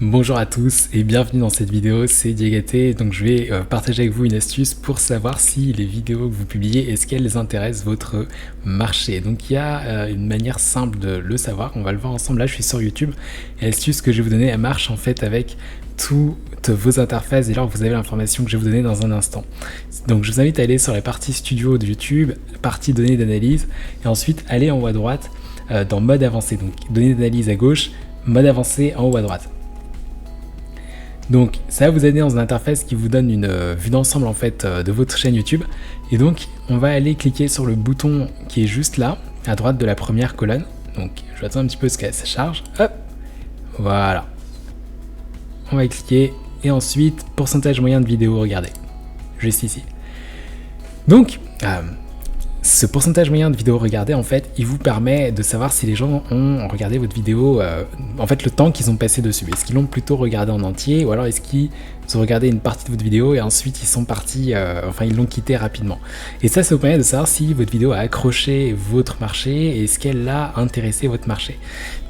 Bonjour à tous et bienvenue dans cette vidéo, c'est Diagaté. Donc je vais partager avec vous une astuce pour savoir si les vidéos que vous publiez, est-ce qu'elles intéressent votre marché. Donc il y a une manière simple de le savoir, on va le voir ensemble. Là je suis sur YouTube et l'astuce que je vais vous donner, elle marche en fait avec toutes vos interfaces et là vous avez l'information que je vais vous donner dans un instant. Donc je vous invite à aller sur la partie studio de YouTube, partie données d'analyse et ensuite aller en haut à droite dans mode avancé. Donc données d'analyse à gauche, mode avancé en haut à droite. Donc ça va vous aider dans une interface qui vous donne une vue d'ensemble en fait de votre chaîne YouTube. Et donc on va aller cliquer sur le bouton qui est juste là, à droite de la première colonne. Donc je vais attendre un petit peu ce qu'elle se charge. Hop, voilà. On va cliquer et ensuite pourcentage moyen de vidéos regardées. Juste ici. Donc ce pourcentage moyen de vidéos regardées, en fait, il vous permet de savoir si les gens ont regardé votre vidéo, en fait, le temps qu'ils ont passé dessus. Est-ce qu'ils l'ont plutôt regardé en entier ou alors est-ce qu'ils ont regardé une partie de votre vidéo et ensuite ils sont partis, ils l'ont quitté rapidement. Et ça vous permet de savoir si votre vidéo a accroché votre marché et est-ce qu'elle a intéressé votre marché.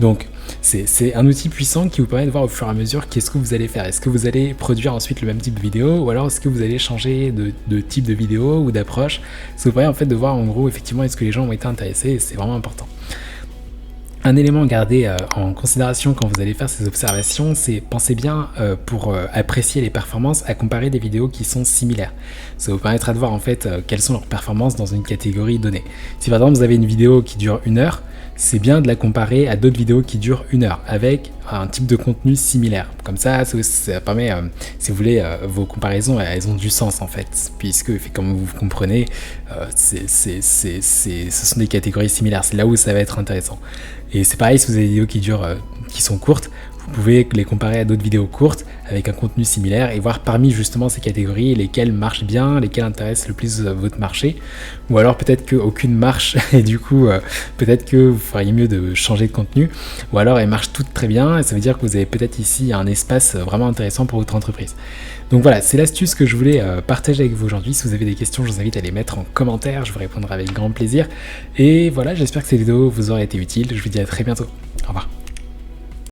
Donc, c'est un outil puissant qui vous permet de voir au fur et à mesure qu'est-ce que vous allez faire. Est-ce que vous allez produire ensuite le même type de vidéo ou alors est-ce que vous allez changer de type de vidéo ou d'approche. Ça vous permet en fait de voir en gros effectivement est-ce que les gens ont été intéressés et c'est vraiment important. Un élément à garder en considération quand vous allez faire ces observations, c'est pensez bien pour apprécier les performances à comparer des vidéos qui sont similaires. Ça vous permettra de voir en fait quelles sont leurs performances dans une catégorie donnée. Si par exemple vous avez une vidéo qui dure 1 heure, c'est bien de la comparer à d'autres vidéos qui durent 1 heure avec un type de contenu similaire. Comme ça permet, si vous voulez, vos comparaisons, elles ont du sens en fait, puisque comme vous comprenez, ce sont des catégories similaires. C'est là où ça va être intéressant. Et c'est pareil si vous avez des vidéos qui sont courtes, vous pouvez les comparer à d'autres vidéos courtes avec un contenu similaire et voir parmi justement ces catégories lesquelles marchent bien, lesquelles intéressent le plus votre marché, ou alors peut-être qu'aucune marche et du coup peut-être que vous feriez mieux de changer de contenu, ou alors elles marchent toutes très bien et ça veut dire que vous avez peut-être ici un espace vraiment intéressant pour votre entreprise. Donc voilà, c'est l'astuce que je voulais partager avec vous aujourd'hui. Si vous avez des questions, je vous invite à les mettre en commentaire, je vous répondrai avec grand plaisir. Et voilà, j'espère que cette vidéo vous aura été utile. Je vous dis à très bientôt. Au revoir.